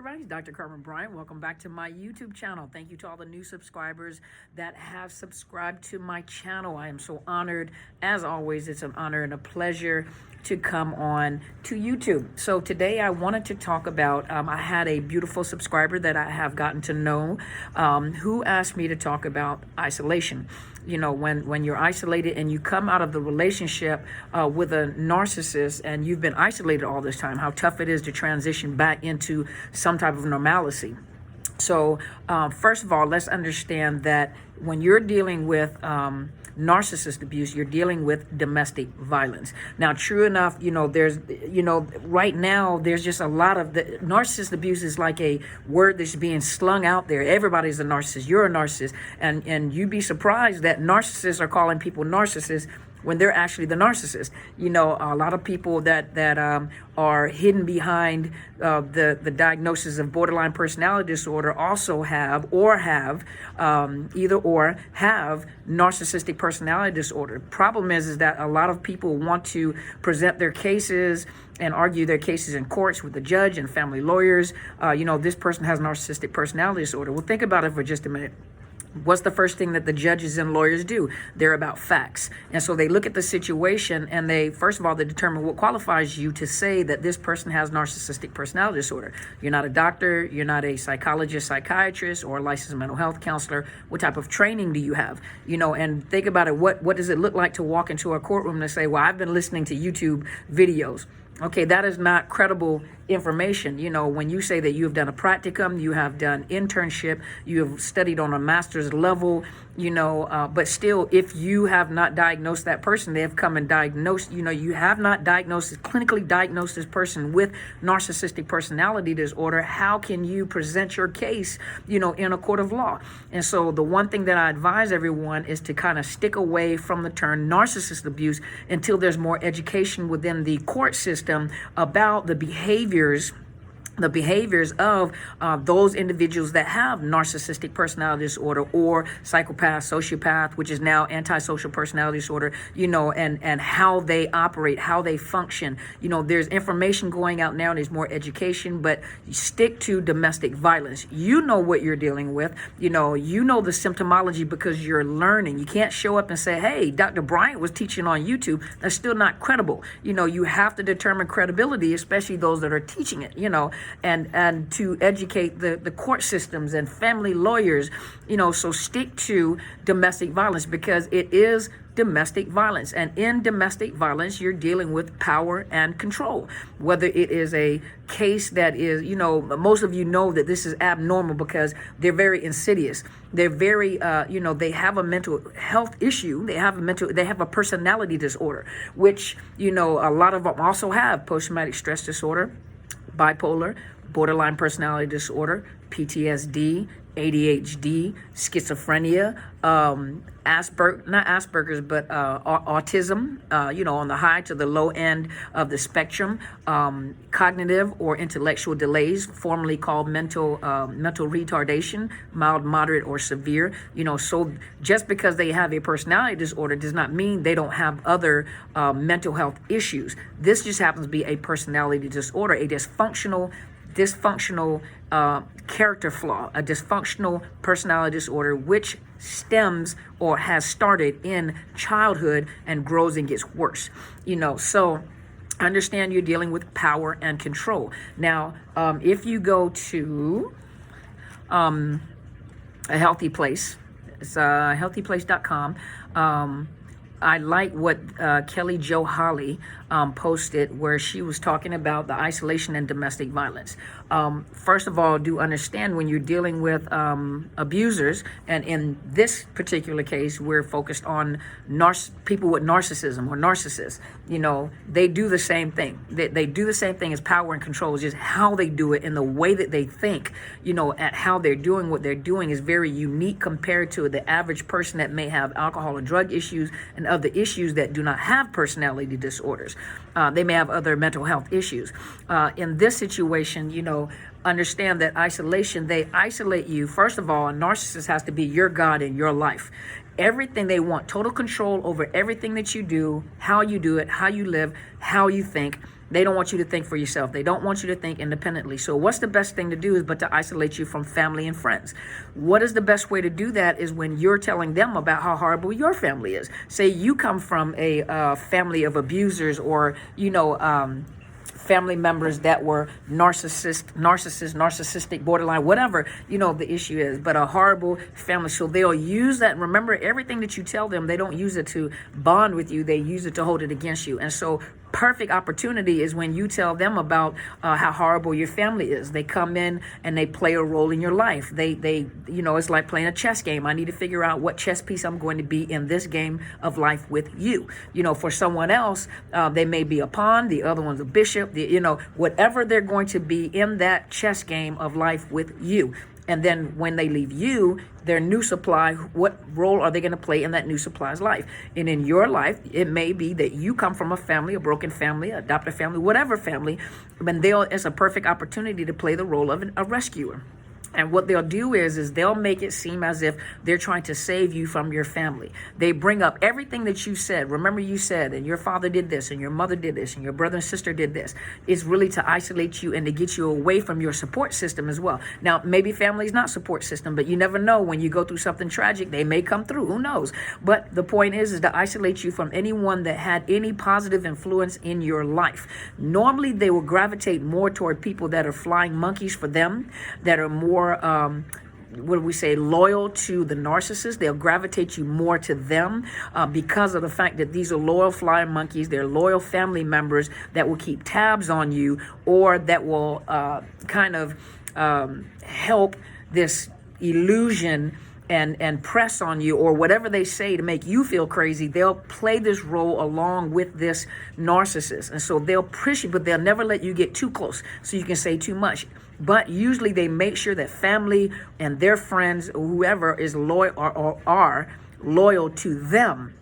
everybody. It's Dr. Carmen Bryant. Welcome back to my YouTube channel. Thank you to all the new subscribers that have subscribed to my channel. I am so honored. As always, it's an honor and a pleasure to come on to YouTube. So today I wanted to talk about, I had a beautiful subscriber that I have gotten to know who asked me to talk about isolation. You know, when you're isolated and you come out of the relationship with a narcissist and you've been isolated all this time, how tough it is to transition back into some type of normalcy. So first of all, let's understand that when you're dealing with narcissist abuse, you're dealing with domestic violence. Now, true enough, right now, there's just a lot of the narcissist abuse is like a word that's being slung out there. Everybody's a narcissist. You're a narcissist. And you'd be surprised that narcissists are calling people narcissists when they're actually the narcissist. You know, a lot of people that are hidden behind the diagnosis of borderline personality disorder also have narcissistic personality disorder. Problem is that a lot of people want to present their cases and argue their cases in courts with the judge and family lawyers. This person has narcissistic personality disorder. Well, think about it for just a minute. What's the first thing that the judges and lawyers do? They're about facts. And so they look at the situation and they determine what qualifies you to say that this person has narcissistic personality disorder. You're not a doctor, you're not a psychologist, psychiatrist, or a licensed mental health counselor. What type of training do you have? And think about it. What does it look like to walk into a courtroom and say, well, I've been listening to YouTube videos? Okay, that is not credible information. When you say that you have done a practicum, you have done internship, you have studied on a master's level, but still, if you have not diagnosed that person, they have come and diagnosed, you have not clinically diagnosed this person with narcissistic personality disorder. How can you present your case, in a court of law? And so the one thing that I advise everyone is to kind of stick away from the term narcissist abuse until there's more education within the court system about the behaviors of those individuals that have narcissistic personality disorder or psychopath, sociopath, which is now antisocial personality disorder, and how they operate, how they function. There's information going out now and there's more education, but stick to domestic violence. You know what you're dealing with. You know the symptomology because you're learning. You can't show up and say, hey, Dr. Bryant was teaching on YouTube. That's still not credible. You have to determine credibility, especially those that are teaching it, and to educate the court systems and family lawyers, so stick to domestic violence because it is domestic violence. And in domestic violence, you're dealing with power and control. Whether it is a case that is, most of you know that this is abnormal because they're very insidious. They're very, they have a mental health issue. They have a personality disorder, which, a lot of them also have post-traumatic stress disorder, bipolar, borderline personality disorder, PTSD, ADHD, schizophrenia, Asperger's, but autism, on the high to the low end of the spectrum, cognitive or intellectual delays, formerly called mental retardation, mild, moderate, or severe. So just because they have a personality disorder does not mean they don't have other mental health issues. This just happens to be a personality disorder, a dysfunctional character flaw, a dysfunctional personality disorder, which stems or has started in childhood and grows and gets worse. So understand you're dealing with power and control. Now, if you go to a healthy place, it's healthyplace.com. I like what Kelly Jo Holly posted where she was talking about the isolation and domestic violence. First of all, do understand when you're dealing with abusers, and in this particular case, we're focused on people with narcissism or narcissists. They do the same thing. They do the same thing as power and control. It's just how they do it and the way that they think, at how they're doing what they're doing is very unique compared to the average person that may have alcohol or drug issues and other issues that do not have personality disorders. They may have other mental health issues. In this situation, understand that isolation, they isolate you. First of all, a narcissist has to be your God in your life. everything. They want total control over everything that you do, how you do it, how you live, how you think. They don't want you to think for yourself. They don't want you to think independently. So what's the best thing to do is but to isolate you from family and friends. What is the best way to do that is when you're telling them about how horrible your family is. Say you come from a family of abusers, or, family members that were narcissistic, borderline, whatever, the issue is, but a horrible family. So they'll use that. Remember, everything that you tell them, they don't use it to bond with you. They use it to hold it against you. And so perfect opportunity is when you tell them about how horrible your family is. They come in and they play a role in your life. They it's like playing a chess game. I need to figure out what chess piece I'm going to be in this game of life with you. For someone else, they may be a pawn, the other one's a bishop, whatever they're going to be in that chess game of life with you. And then when they leave you, their new supply, what role are they going to play in that new supply's life? And in your life, it may be that you come from a family, a broken family, adopted family, whatever family, and it's a perfect opportunity to play the role of a rescuer. And what they'll do is they'll make it seem as if they're trying to save you from your family. They bring up everything that you said. Remember, you said, and your father did this, and your mother did this, and your brother and sister did this. It's really to isolate you and to get you away from your support system as well. Now, maybe family is not support system, but you never know. When you go through something tragic, they may come through. Who knows? But the point is to isolate you from anyone that had any positive influence in your life. Normally, they will gravitate more toward people that are flying monkeys for them, that are more loyal to the narcissist. They'll gravitate you more to them because of the fact that these are loyal flying monkeys. They're loyal family members that will keep tabs on you, or that will help this illusion and press on you, or whatever they say to make you feel crazy. They'll play this role along with this narcissist. And so they'll push you, but they'll never let you get too close so you can say too much. But usually they make sure that family and their friends, whoever is loyal or are loyal to them,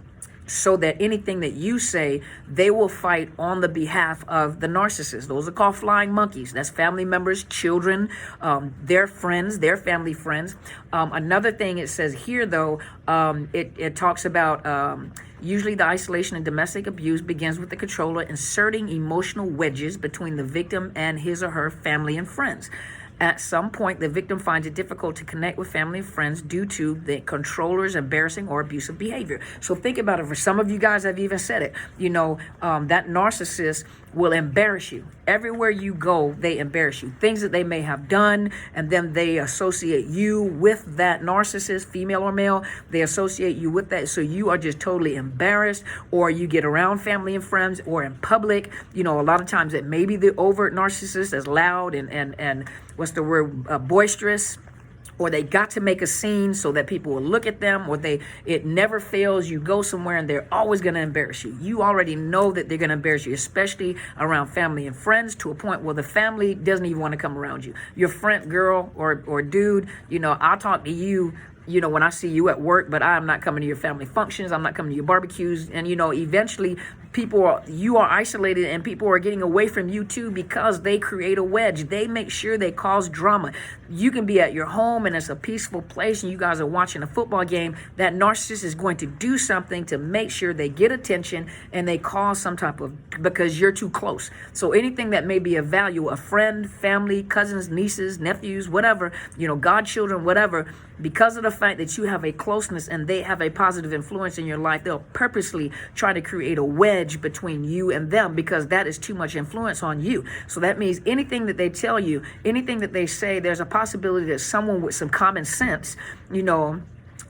so that anything that you say, they will fight on the behalf of the narcissist. Those are called flying monkeys. That's family members, children, their friends, their family friends. Another thing it says here, though, it talks about usually the isolation and domestic abuse begins with the controller inserting emotional wedges between the victim and his or her family and friends. At some point, the victim finds it difficult to connect with family and friends due to the controller's embarrassing or abusive behavior. So think about it. For some of you guys, I've even said it, that narcissist will embarrass you. Everywhere you go, they embarrass you. Things that they may have done, and then they associate you with that narcissist, female or male. They associate you with that. So you are just totally embarrassed, or you get around family and friends, or in public. A lot of times it may be the overt narcissist that's loud and boisterous, or they got to make a scene so that people will look at them, or it never fails. You go somewhere and they're always going to embarrass you. You already know that they're going to embarrass you, especially around family and friends, to a point where the family doesn't even want to come around you. Your friend, girl or dude, I'll talk to you, when I see you at work, but I'm not coming to your family functions. I'm not coming to your barbecues. And, eventually you are isolated, and people are getting away from you too, because they create a wedge. They make sure they cause drama. You can be at your home and it's a peaceful place and you guys are watching a football game. That narcissist is going to do something to make sure they get attention, and they cause some type of, because you're too close. So anything that may be of value, a friend, family, cousins, nieces, nephews, whatever, godchildren, whatever, because of the fact that you have a closeness and they have a positive influence in your life, they'll purposely try to create a wedge between you and them, because that is too much influence on you. So that means anything that they tell you, anything that they say, there's a possibility that someone with some common sense,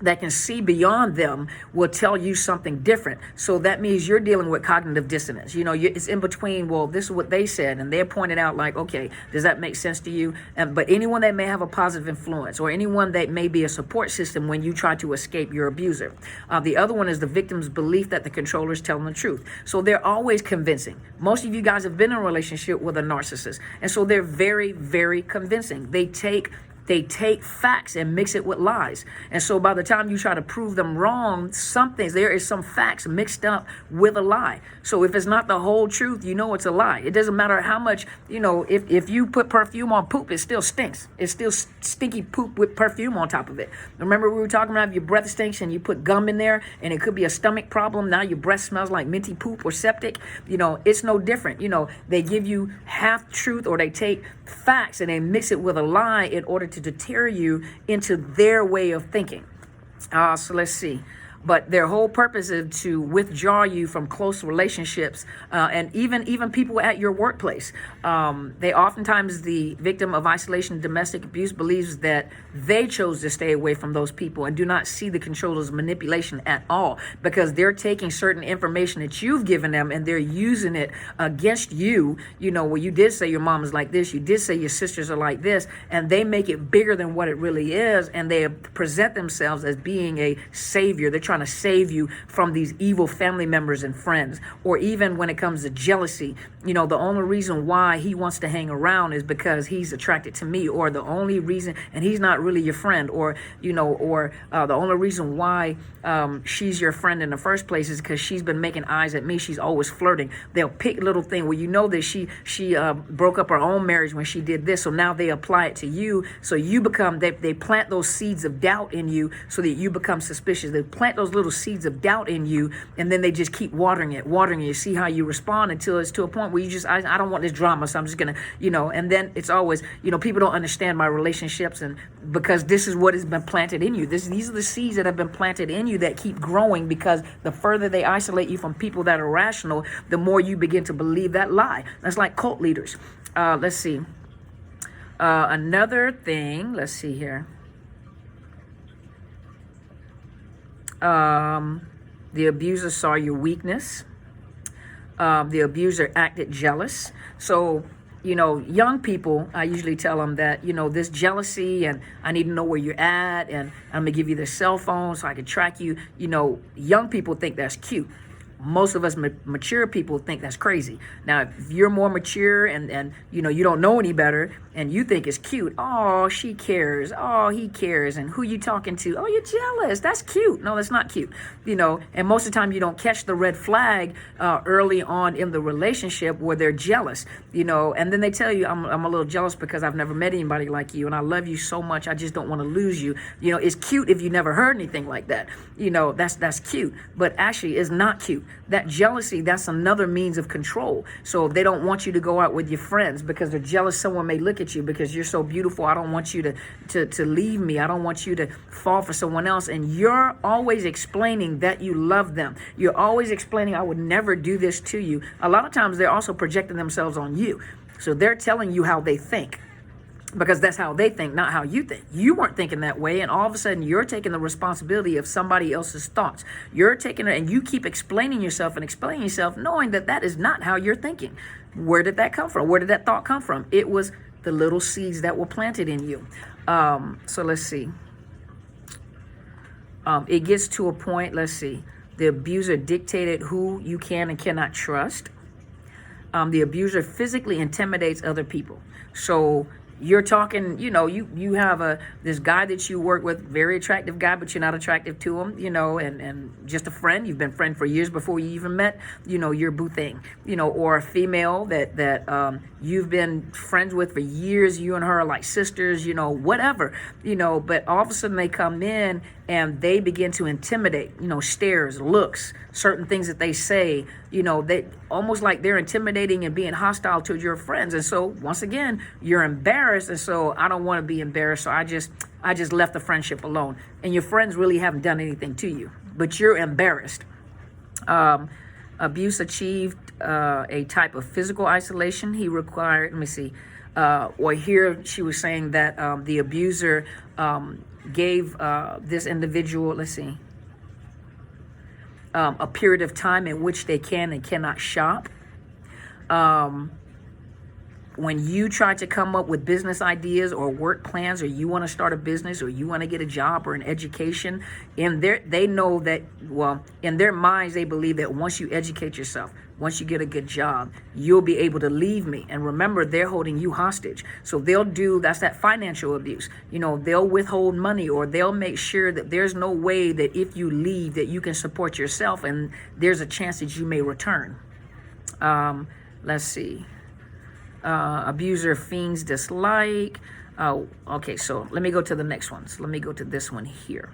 that can see beyond them will tell you something different. So that means you're dealing with cognitive dissonance. It's in between, well, this is what they said, and they're pointing out like, okay, does that make sense to you? But anyone that may have a positive influence, or anyone that may be a support system when you try to escape your abuser. The other one is the victim's belief that the controller is telling the truth. So they're always convincing. Most of you guys have been in a relationship with a narcissist, and so they're very, very convincing. They take they take facts and mix it with lies. And so by the time you try to prove them wrong, there is some facts mixed up with a lie. So if it's not the whole truth, you know it's a lie. It doesn't matter how much, if you put perfume on poop, it still stinks. It's still stinky poop with perfume on top of it. Remember we were talking about if your breath stinks and you put gum in there and it could be a stomach problem. Now your breath smells like minty poop or septic. It's no different. They give you half truth, or they take facts and they mix it with a lie in order to deter you into their way of thinking. So let's see. But their whole purpose is to withdraw you from close relationships, and even people at your workplace. They oftentimes, the victim of isolation and domestic abuse believes that they chose to stay away from those people and do not see the controller's manipulation at all, because they're taking certain information that you've given them and they're using it against you. Well, you did say your mom is like this, you did say your sisters are like this, and they make it bigger than what it really is, and they present themselves as being a savior. They're trying to save you from these evil family members and friends. Or even when it comes to jealousy, the only reason why he wants to hang around is because he's attracted to me, or the only reason, and he's not really your friend, or the only reason why she's your friend in the first place is because she's been making eyes at me. She's always flirting. They'll pick little thing. Well, that she broke up her own marriage when she did this, so now they apply it to you. So you become, they plant those seeds of doubt in you so that you become suspicious. They plant those little seeds of doubt in you, and then they just keep watering it, see how you respond, until it's to a point where you just, I don't want this drama, so I'm just gonna, and then it's always, people don't understand my relationships, and because this is what has been planted in you. These are the seeds that have been planted in you that keep growing, because the further they isolate you from people that are rational, the more you begin to believe that lie. That's like cult leaders. Let's see. Another thing, let's see here. The abuser saw your weakness. The abuser acted jealous. So, young people, I usually tell them that, this jealousy, and I need to know where you're at, and I'm going to give you the cell phone so I can track you. Young people think that's cute. Most of us mature people think that's crazy. Now, if you're more mature and you don't know any better, and you think it's cute, oh, she cares, oh, he cares, and who you talking to? Oh, you're jealous. That's cute. No, that's not cute. And most of the time you don't catch the red flag early on in the relationship where they're jealous. And then they tell you, I'm a little jealous because I've never met anybody like you, and I love you so much, I just don't want to lose you. It's cute if you never heard anything like that. That's cute, but actually it's not cute. That jealousy, that's another means of control. So they don't want you to go out with your friends because they're jealous someone may look at you because you're so beautiful. I don't want you to leave me. I don't want you to fall for someone else. And you're always explaining that you love them. You're always explaining, I would never do this to you. A lot of times they're also projecting themselves on you. So they're telling you how they think, because that's how they think, not how you think. You weren't thinking that way, and all of a sudden you're taking the responsibility of somebody else's thoughts. You're taking it, and you keep explaining yourself, knowing that that is not how you're thinking. Where did that come from? Where did that thought come from? It was the little seeds that were planted in you. So let's see. It gets to a point, let's see. The abuser dictated who you can and cannot trust. The abuser physically intimidates other people. So you're talking, you have this guy that you work with, very attractive guy, but you're not attractive to him, and just a friend. You've been friends for years before you even met, your boo thing, or a female that you've been friends with for years. You and her are like sisters, whatever, but all of a sudden they come in and they begin to intimidate, stares, looks, certain things that they say, they almost like they're intimidating and being hostile to your friends. And so once again, you're embarrassed. And so I don't want to be embarrassed. So I just left the friendship alone. And your friends really haven't done anything to you, but you're embarrassed. Abuse achieved a type of physical isolation. He required, let me see, or here she was saying that the abuser gave this individual, let's see, a period of time in which they can and cannot shop. when you try to come up with business ideas or work plans, or you want to start a business, or you want to get a job or an education, they know that, well, in their minds, they believe that once you educate yourself, once you get a good job, you'll be able to leave me. And remember, they're holding you hostage. So that's that financial abuse. They'll withhold money, or they'll make sure that there's no way that if you leave that you can support yourself, and there's a chance that you may return. Let's see. Abuser fiends dislike. Okay, so let me go to the next one. So let me go to this one here.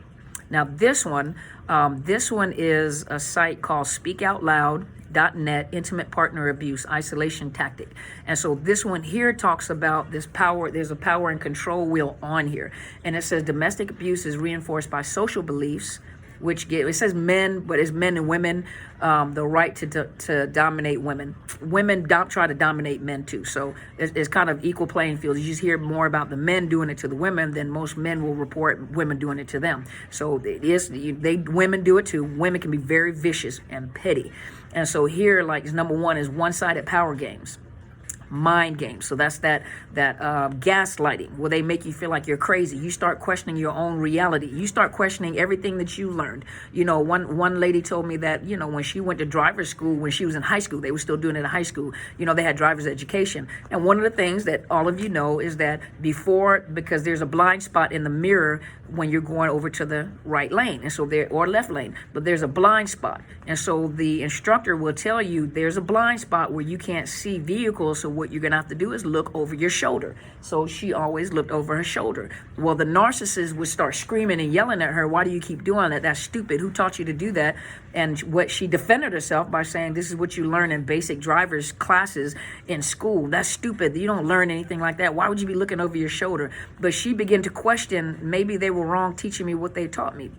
Now this one is a site called speakoutloud.net, intimate partner abuse, isolation tactic. And so this one here talks about this power. There's a power and control wheel on here. And it says domestic abuse is reinforced by social beliefs, it says men, but it's men and women, the right to dominate women. Women try to dominate men too. So it's kind of equal playing field. You just hear more about the men doing it to the women than most men will report women doing it to them. So women do it too. Women can be very vicious and petty. And so here, like, number one is one-sided power games. Mind games. So that's that gaslighting, where they make you feel like you're crazy. You start questioning your own reality. You start questioning everything that you learned. One lady told me that, when she went to driver's school, when she was in high school, they were still doing it in high school. They had driver's education. And one of the things that all of you know is that because there's a blind spot in the mirror when you're going over to the right lane, and so or left lane, but there's a blind spot. And so the instructor will tell you there's a blind spot where you can't see vehicles. So what you're going to have to do is look over your shoulder. So she always looked over her shoulder. Well, the narcissist would start screaming and yelling at her, "Why do you keep doing that? That's stupid. Who taught you to do that?" And what she defended herself by saying, "This is what you learn in basic driver's classes in school. That's stupid. You don't learn anything like that. Why would you be looking over your shoulder?" But she began to question, maybe they were wrong teaching me what they taught me.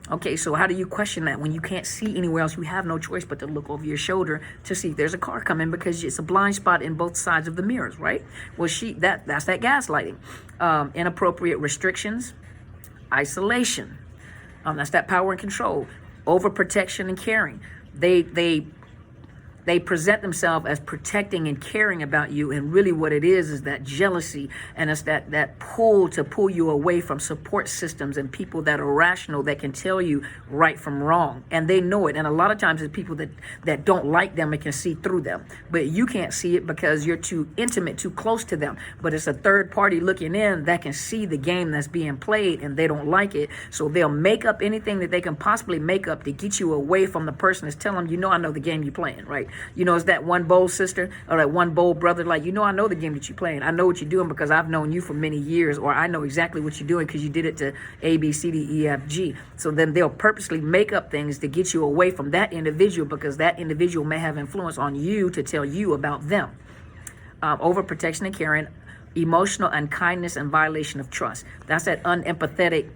Okay, so how do you question that when you can't see anywhere else? You have no choice but to look over your shoulder to see if there's a car coming, because it's a blind spot in both sides of the mirrors, right? Well, that's that gaslighting. Inappropriate restrictions, isolation. That's that power and control, overprotection and caring. They present themselves as protecting and caring about you, and really what it is that jealousy, and it's that pull to pull you away from support systems and people that are rational, that can tell you right from wrong, and they know it. And a lot of times it's people that don't like them and can see through them, but you can't see it because you're too intimate, too close to them. But it's a third party looking in that can see the game that's being played, and they don't like it, so they'll make up anything that they can possibly make up to get you away from the person that's telling them, I know the game you're playing, right? It's that one bold sister or that one bold brother, like, I know the game that you're playing. I know what you're doing because I've known you for many years, or I know exactly what you're doing because you did it to A, B, C, D, E, F, G. So then they'll purposely make up things to get you away from that individual, because that individual may have influence on you to tell you about them. Overprotection and caring, emotional unkindness and violation of trust. That's that unempathetic,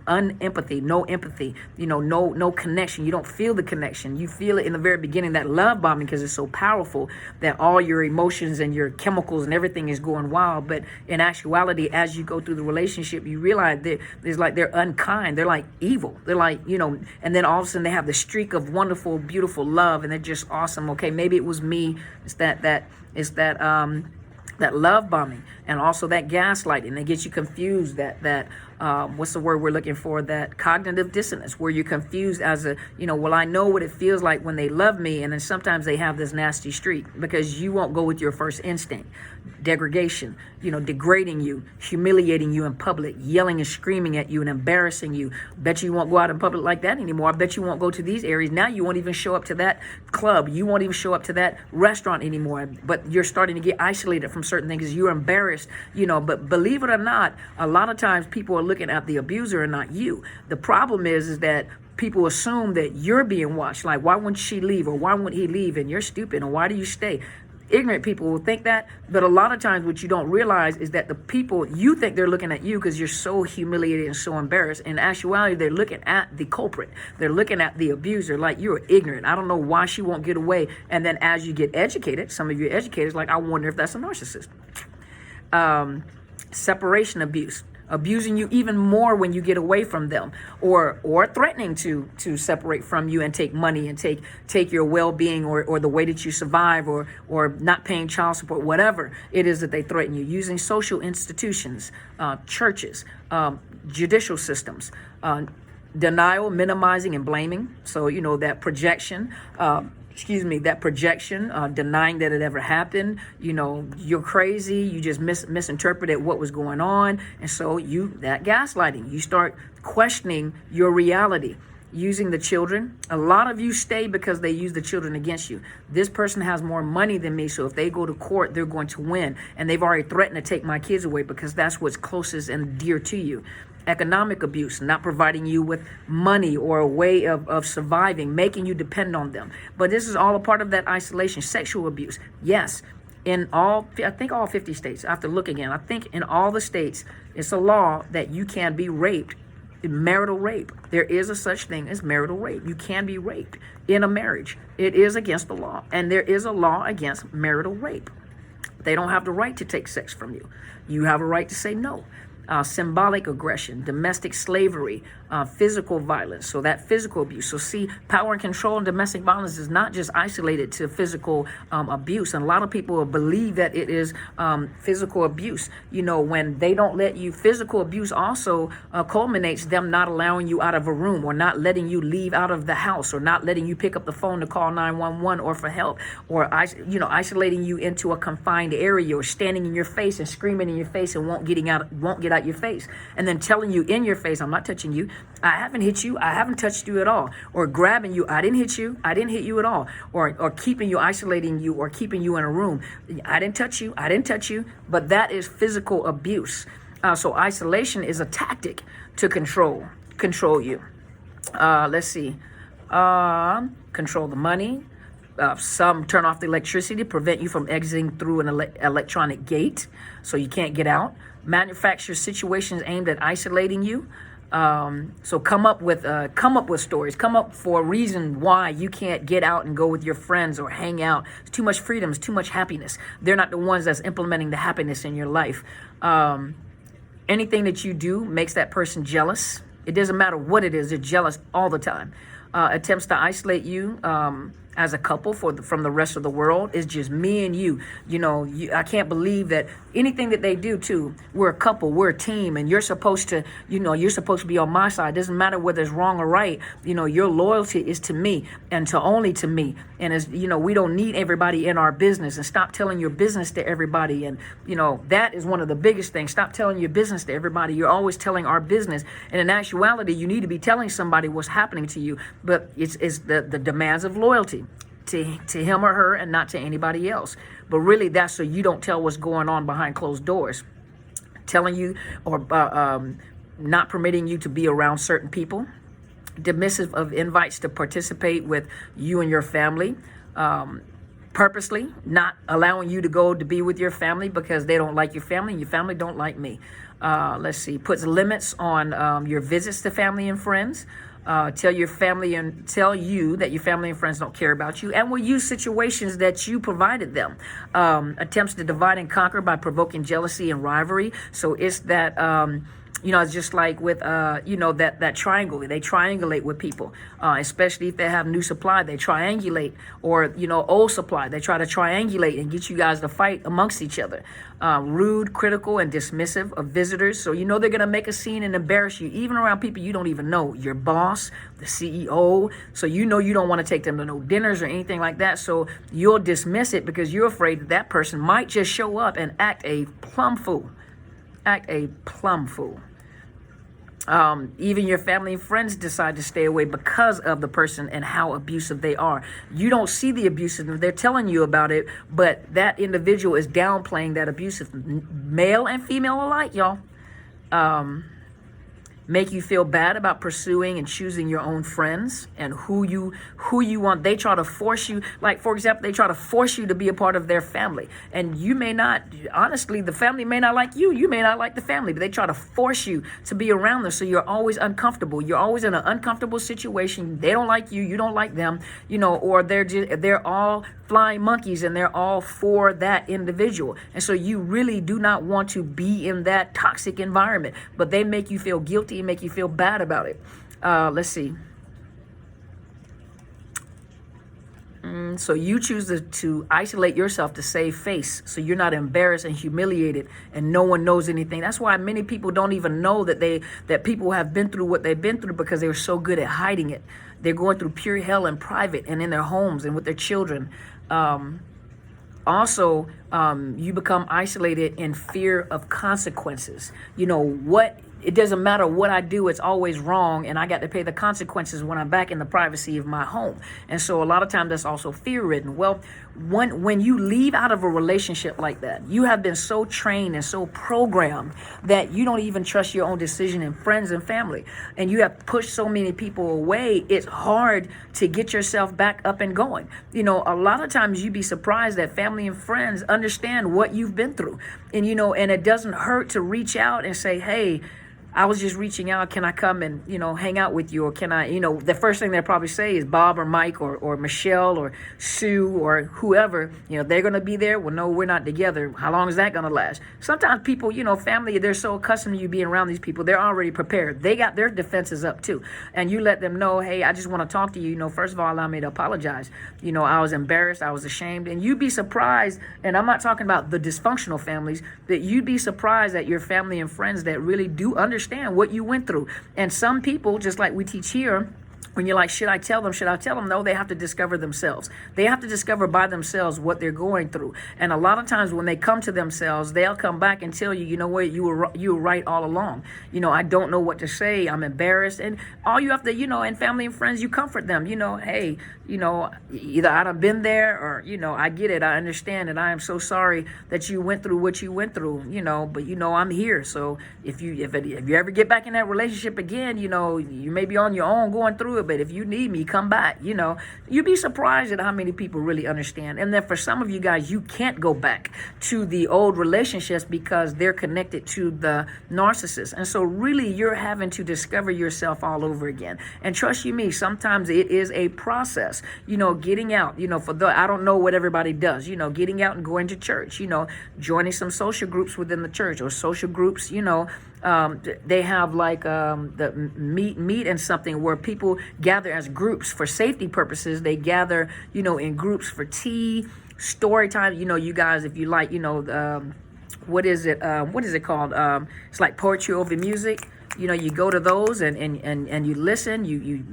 unempathy, no empathy, no connection. You don't feel the connection. You feel it in the very beginning, that love bombing, because it's so powerful that all your emotions and your chemicals and everything is going wild. But in actuality, as you go through the relationship, you realize they're unkind. They're like evil. They're like, and then all of a sudden they have the streak of wonderful, beautiful love, and they're just awesome. Okay, maybe it was me. It's that love bombing, and also that gaslighting. They get you confused, that what's the word we're looking for, that cognitive dissonance, where you're confused as well, I know what it feels like when they love me, and then sometimes they have this nasty streak, because you won't go with your first instinct. Degradation, degrading you, humiliating you in public, yelling and screaming at you and embarrassing you. Bet you won't go out in public like that anymore. I bet you won't go to these areas. Now you won't even show up to that club. You won't even show up to that restaurant anymore. But you're starting to get isolated from certain things because you're embarrassed, But believe it or not, a lot of times people are looking at the abuser and not you. The problem is that people assume that you're being watched. Like, why wouldn't she leave, or why wouldn't he leave? And you're stupid. And why do you stay? Ignorant people will think that, but a lot of times what you don't realize is that the people, you think they're looking at you because you're so humiliated and so embarrassed. In actuality, they're looking at the culprit. They're looking at the abuser, like, you're ignorant. I don't know why she won't get away. And then as you get educated, some of you educators, like, I wonder if that's a narcissist. Separation abuse. abusing you even more when you get away from them, or threatening to separate from you and take money and take your well-being or the way that you survive, or not paying child support, whatever it is that they threaten you, using social institutions, churches, judicial systems, denial, minimizing, and blaming. So, that projection, denying that it ever happened. You're crazy. You just misinterpreted what was going on. And so that gaslighting, you start questioning your reality. Using the children. A lot of you stay because they use the children against you. This person has more money than me, so if they go to court, they're going to win. And they've already threatened to take my kids away because that's what's closest and dear to you. Economic abuse, not providing you with money or a way of surviving, making you depend on them. But this is all a part of that isolation. Sexual abuse. Yes, I think all 50 states, I have to look again. I think in all the states, it's a law that you can be raped. Marital rape. There is a such thing as marital rape. You can be raped in a marriage. It is against the law. And there is a law against marital rape. They don't have the right to take sex from you. You have a right to say no. Symbolic aggression, domestic slavery, physical violence. So that physical abuse. So see, power and control and domestic violence is not just isolated to physical abuse. And a lot of people believe that it is physical abuse. When they don't let you, physical abuse also culminates them not allowing you out of a room, or not letting you leave out of the house, or not letting you pick up the phone to call 911 or for help, or isolating you into a confined area, or standing in your face and screaming in your face and won't get out your face, and then telling you in your face, I'm not touching you, I haven't hit you, I haven't touched you at all, or grabbing you, I didn't hit you, I didn't hit you at all, or keeping you, isolating you, or keeping you in a room, I didn't touch you, but that is physical abuse. So isolation is a tactic to control you. Let's see, control the money. Some turn off the electricity to prevent you from exiting through an electronic gate, so you can't get out. Manufacture situations aimed at isolating you. So come up with stories. Come up for a reason why you can't get out and go with your friends or hang out. It's too much freedom. It's too much happiness. They're not the ones that's implementing the happiness in your life. Anything that you do makes that person jealous. It doesn't matter what it is. They're jealous all the time. Attempts to isolate you as a couple from the rest of the world. Is just me and you. I can't believe that anything that they do too. We're a couple, we're a team, and you're supposed to be on my side. It doesn't matter whether it's wrong or right. Your loyalty is to me and only to me. And as we don't need everybody in our business. And stop telling your business to everybody. And that is one of the biggest things. Stop telling your business to everybody. You're always telling our business. And in actuality, you need to be telling somebody what's happening to you. But it's the demands of loyalty to him or her, and not to anybody else. But really, that's so you don't tell what's going on behind closed doors. Telling you or not permitting you to be around certain people. Dismissive of invites to participate with you and your family. Purposely not allowing you to go to be with your family because they don't like your family and your family don't like me. Let's see. Puts limits on your visits to family and friends. Tell you that your family and friends don't care about you, and will use situations that you provided them. Attempts to divide and conquer by provoking jealousy and rivalry. So it's that it's just like with that triangle. They triangulate with people, especially if they have new supply. They triangulate, or old supply. They try to triangulate and get you guys to fight amongst each other. Rude, critical, and dismissive of visitors. So they're gonna make a scene and embarrass you, even around people you don't even know. Your boss, the CEO. So you don't want to take them to no dinners or anything like that. So you'll dismiss it because you're afraid that person might just show up and act a plumb fool. Even your family and friends decide to stay away because of the person and how abusive they are. You don't see the abusive. They're telling you about it, but that individual is downplaying that abusive. Male and female alike, y'all. make you feel bad about pursuing and choosing your own friends and who you want. They try to force you, like for example, they try to force you to be a part of their family, and you may not, honestly, the family may not like you, you may not like the family, but they try to force you to be around them, so you're always uncomfortable. You're always in an uncomfortable situation. They don't like you, you don't like them, or they're all flying monkeys and they're all for that individual, and so you really do not want to be in that toxic environment, but they make you feel guilty and make you feel bad about it. Let's see. So you choose to isolate yourself to save face, so you're not embarrassed and humiliated and no one knows anything. That's why many people don't even know that people have been through what they've been through, because they were so good at hiding it. They're going through pure hell in private and in their homes and with their children. Also, you become isolated in fear of consequences. It doesn't matter what I do, it's always wrong, and I got to pay the consequences when I'm back in the privacy of my home. And so a lot of times that's also fear-ridden. Well, when you leave out of a relationship like that, you have been so trained and so programmed that you don't even trust your own decision in friends and family, and you have pushed so many people away, it's hard to get yourself back up and going. A lot of times you'd be surprised that family and friends understand what you've been through, and it doesn't hurt to reach out and say, hey, I was just reaching out. Can I come and, hang out with you? Or can I, the first thing they'll probably say is Bob or Mike or Michelle or Sue or whoever, they're going to be there. Well, no, we're not together. How long is that going to last? Sometimes people, family, they're so accustomed to you being around these people. They're already prepared. They got their defenses up too. And you let them know, hey, I just want to talk to you. First of all, allow me to apologize. I was embarrassed. I was ashamed. And you'd be surprised. And I'm not talking about the dysfunctional families, that you'd be surprised at your family and friends that really do understand what you went through. And some people, just like we teach here, when you're like, should I tell them? Should I tell them? No, they have to discover themselves. They have to discover by themselves what they're going through. And a lot of times when they come to themselves, they'll come back and tell you, you know what, you were right all along. I don't know what to say. I'm embarrassed. And all you have to, and family and friends, you comfort them. Hey, either I done been there or, I get it. I understand. And I am so sorry that you went through what you went through, but I'm here. So if you ever get back in that relationship again, you may be on your own going through it, but if you need me, come back. You'd be surprised at how many people really understand. And then for some of you guys, you can't go back to the old relationships because they're connected to the narcissist. And so really you're having to discover yourself all over again. And trust you me, sometimes it is a process, getting out, I don't know what everybody does, getting out and going to church, joining some social groups within the church or social groups, they have like the meet and something where people gather as groups for safety purposes. They gather, in groups for tea, story time. You guys, if you like, what is it called? It's like poetry over music. You go to those and you listen. You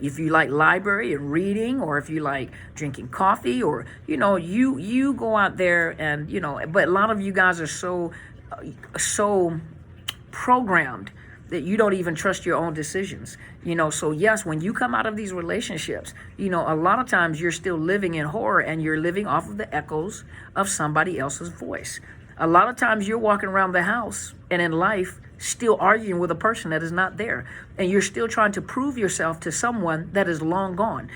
if you like library and reading, or if you like drinking coffee, or you go out there and But a lot of you guys are so programmed that you don't even trust your own decisions. So yes, when you come out of these relationships, a lot of times you're still living in horror and you're living off of the echoes of somebody else's voice. A lot of times you're walking around the house and in life still arguing with a person that is not there, and you're still trying to prove yourself to someone that is long gone,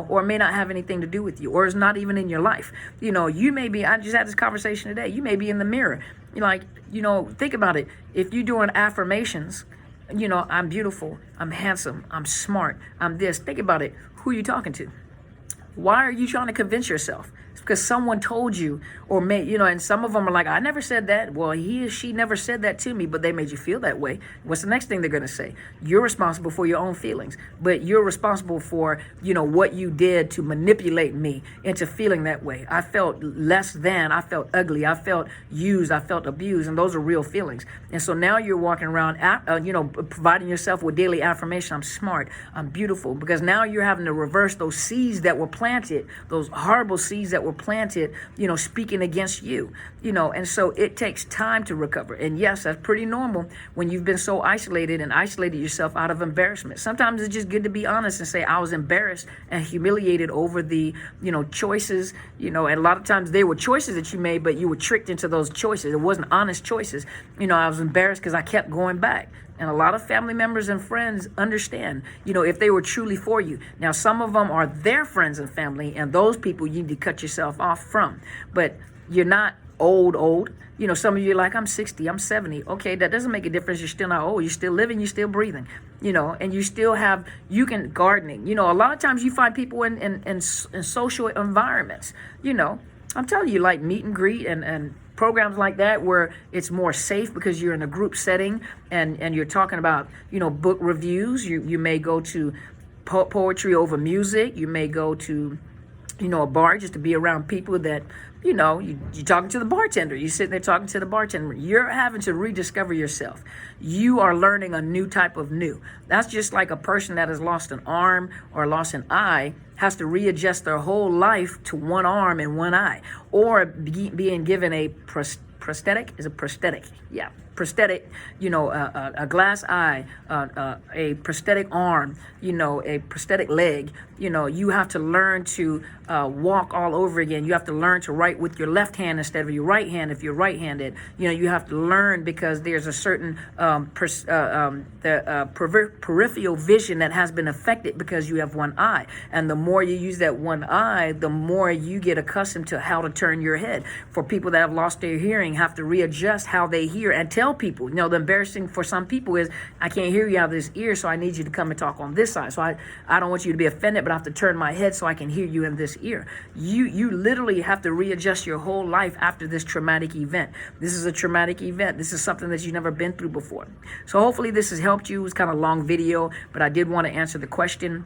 or may not have anything to do with you, or is not even in your life. You may be, I just had this conversation today, you may be in the mirror, think about it. If you're doing affirmations, I'm beautiful, I'm handsome, I'm smart, I'm this, think about it. Who are you talking to? Why are you trying to convince yourself? It's because someone told you, or and some of them are like, I never said that. Well, he or she never said that to me, but they made you feel that way. What's the next thing they're going to say? You're responsible for your own feelings, but you're responsible for, what you did to manipulate me into feeling that way. I felt less than, I felt ugly, I felt used, I felt abused, and those are real feelings. And so now you're walking around, providing yourself with daily affirmation. I'm smart, I'm beautiful, because now you're having to reverse those seeds that were planted, those horrible seeds that were planted, speaking against you, and so it takes time to recover. And yes, that's pretty normal when you've been so isolated and isolated yourself out of embarrassment. Sometimes it's just good to be honest and say, I was embarrassed and humiliated over the, choices, and a lot of times they were choices that you made, but you were tricked into those choices. It wasn't honest choices. I was embarrassed because I kept going back. And a lot of family members and friends understand, if they were truly for you. Now, some of them are their friends and family, and those people you need to cut yourself off from. But you're not old. Some of you are like, I'm 60, I'm 70. Okay, that doesn't make a difference. You're still not old. You're still living. You're still breathing. And you still you can gardening. A lot of times you find people in social environments. I'm telling you, like meet and greet and programs like that where it's more safe because you're in a group setting and you're talking about, book reviews. You may go to poetry over music. You may go to, a bar just to be around people that, you're talking to the bartender. You're sitting there talking to the bartender. You're having to rediscover yourself. You are learning a new type of new. That's just like a person that has lost an arm or lost an eye has to readjust their whole life to one arm and one eye, or being given a prosthetic. Is a prosthetic? Yeah, prosthetic. A glass eye, a prosthetic arm. A prosthetic leg. You have to learn to walk all over again. You have to learn to write with your left hand instead of your right hand if you're right-handed. You have to learn because there's a certain peripheral vision that has been affected because you have one eye. And the more you use that one eye, the more you get accustomed to how to turn your head. For people that have lost their hearing, have to readjust how they hear and tell people. The embarrassing for some people is, I can't hear you out of this ear, so I need you to come and talk on this side. So I don't want you to be offended, but I have to turn my head so I can hear you in this ear. You literally have to readjust your whole life after this traumatic event. This is a traumatic event. This is something that you've never been through before. So hopefully this has helped you. It's kind of a long video, but I did want to answer the question.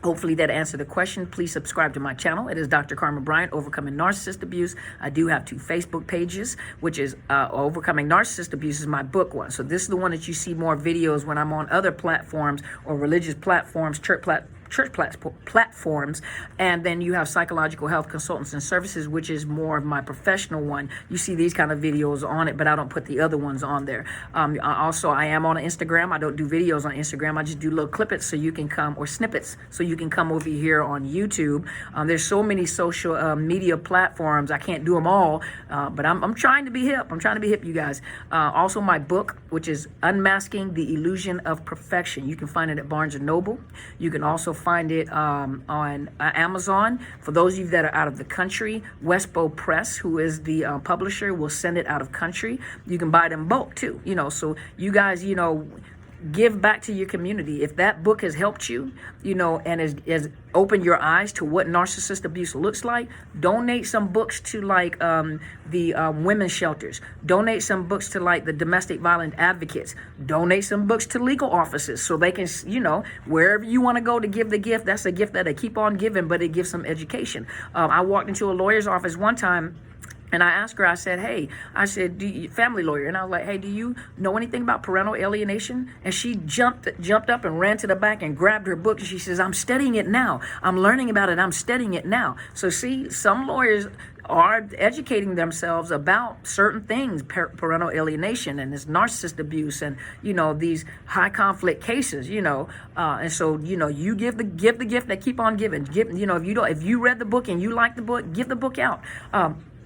Hopefully that answered the question. Please subscribe to my channel. It is Dr. Carmen Bryant, Overcoming Narcissist Abuse. I do have 2 Facebook pages, which is Overcoming Narcissist Abuse is my book one. So this is the one that you see more videos when I'm on other platforms or religious platforms, church platforms. And then you have Psychological Health Consultants and Services, which is more of my professional one. You see these kind of videos on it, but I don't put the other ones on there. I am on Instagram. I don't do videos on Instagram. I just do little clippets so you can come, or snippets, so you can come over here on YouTube. There's so many social media platforms. I can't do them all, but I'm trying to be hip. I'm trying to be hip, you guys. Also, my book, which is Unmasking the Illusion of Perfection. You can find it at Barnes & Noble. You can also find it on Amazon. For those of you that are out of the country, Westbow Press, who is the publisher, will send it out of country. You can buy them both too. So you guys, give back to your community. If that book has helped you, and has opened your eyes to what narcissist abuse looks like, donate some books to like the women's shelters. Donate some books to like the domestic violence advocates. Donate some books to legal offices so they can, wherever you want to go to give the gift, that's a gift that they keep on giving, but it gives some education. I walked into a lawyer's office one time, and I asked her, I said, family lawyer. And I was like, hey, do you know anything about parental alienation? And she jumped up and ran to the back and grabbed her book. And she says, I'm studying it now. I'm learning about it. I'm studying it now. So see, some lawyers are educating themselves about certain things, parental alienation and this narcissist abuse and, these high conflict cases, and so, you give the gift that keep on giving. If you read the book and you like the book, give the book out.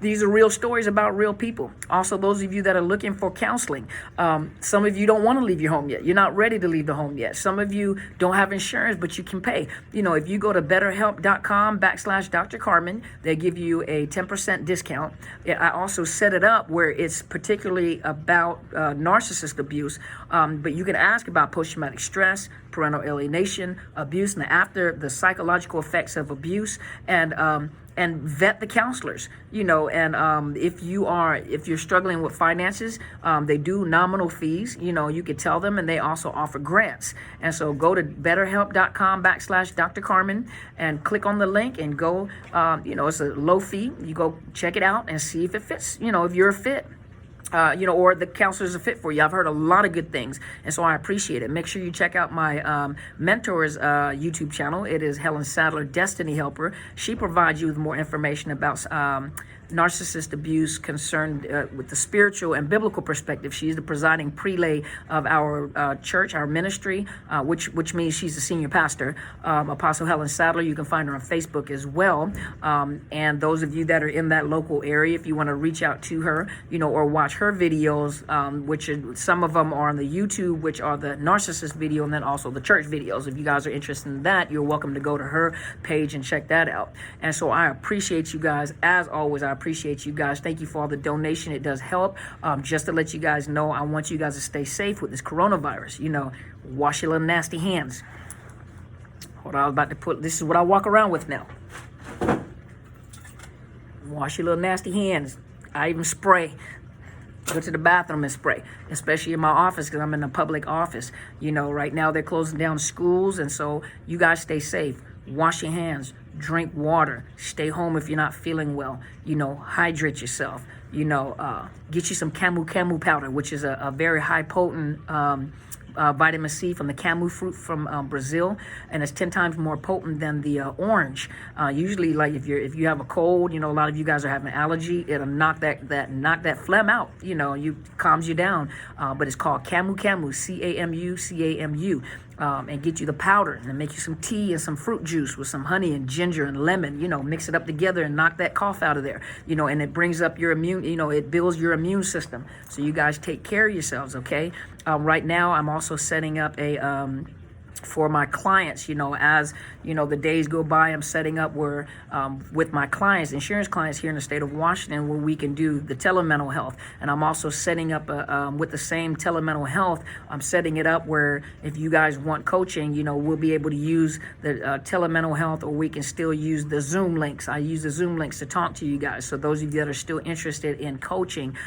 These are real stories about real people. Also, those of you that are looking for counseling, some of you don't want to leave your home yet. You're not ready to leave the home yet. Some of you don't have insurance, but you can pay. If you go to BetterHelp.com/Dr. Carmen, they give you a 10% discount. I also set it up where it's particularly about narcissist abuse, but you can ask about post-traumatic stress, parental alienation, abuse, and after the psychological effects of abuse, and vet the counselors, and if you're struggling with finances, they do nominal fees, you could tell them, and they also offer grants. And so go to BetterHelp.com/Dr. Carmen and click on the link and go, it's a low fee. You go check it out and see if it fits, if you're a fit. Or the counselors are fit for you. I've heard a lot of good things, and so I appreciate it. Make sure you check out my mentor's YouTube channel. It is Helen Sadler, Destiny Helper. She provides you with more information about narcissist abuse concerned with the spiritual and biblical perspective. She's the presiding prelate of our church, our ministry, which means she's the senior pastor, Apostle Helen Sadler. You can find her on Facebook as well. And those of you that are in that local area, if you want to reach out to her, or watch her videos, which some of them are on the YouTube, which are the Narcissist video, and then also the church videos. If you guys are interested in that, you're welcome to go to her page and check that out. And so I appreciate you guys. As always, I appreciate you guys. Thank you for all the donation. It does help. Just to let you guys know, I want you guys to stay safe with this coronavirus. You know, wash your little nasty hands. Hold on, I was about to put, this is what I walk around with now. Wash your little nasty hands. I even spray. Go to the bathroom and spray, especially in my office because I'm in a public office. You know, right now they're closing down schools, and so you guys stay safe. Wash your hands, drink water, stay home if you're not feeling well. You know, hydrate yourself. You know, get you some camu powder, which is a very high potent vitamin C from the camu fruit from Brazil, and it's 10 times more potent than the orange. Usually, like if you have a cold, you know, a lot of you guys are having allergy, it'll knock that phlegm out. You know, calms you down. But it's called camu, CAMU. And get you the powder and make you some tea and some fruit juice with some honey and ginger and lemon, you know, mix it up together and knock that cough out of there, you know, and it brings up your it builds your immune system. So you guys take care of yourselves, okay? Right now, I'm also setting up for my clients, you know, as you know, the days go by, I'm setting up where with my clients, insurance clients here in the state of Washington, where we can do the telemental health. And I'm also setting up with the same telemental health, I'm setting it up where if you guys want coaching, you know, we'll be able to use the telemental health, or we can still use the Zoom links. I use the Zoom links to talk to you guys. So those of you that are still interested in coaching,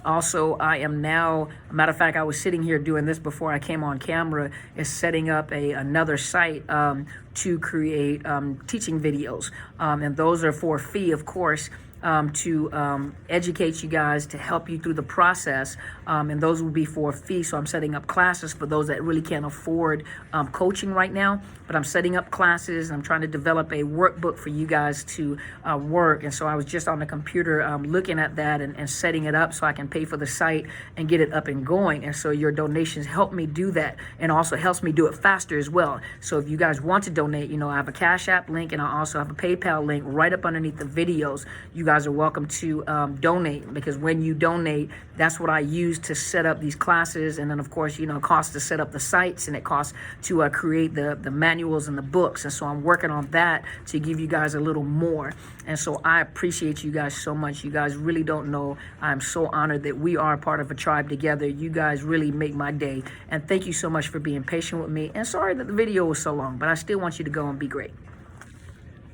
also, I am now, matter of fact, I was sitting here doing this before I came on camera, is setting up another site to create teaching videos. And those are for a fee, of course, to educate you guys, to help you through the process. And those will be for a fee. So I'm setting up classes for those that really can't afford coaching right now. But I'm setting up classes. I'm trying to develop a workbook for you guys to work. And so I was just on the computer looking at that and setting it up so I can pay for the site and get it up and going. And so your donations help me do that, and also helps me do it faster as well. So if you guys want to donate, you know, I have a Cash App link, and I also have a PayPal link right up underneath the videos. You guys are welcome to donate, because when you donate, that's what I use to set up these classes. And then, of course, you know, it costs to set up the sites, and it costs to create the manuals and the books. And so I'm working on that to give you guys a little more. And so I appreciate you guys so much. You guys really don't know. I'm so honored that we are part of a tribe together. You guys really make my day. And thank you so much for being patient with me. And sorry that the video was so long, but I still want you to go and be great.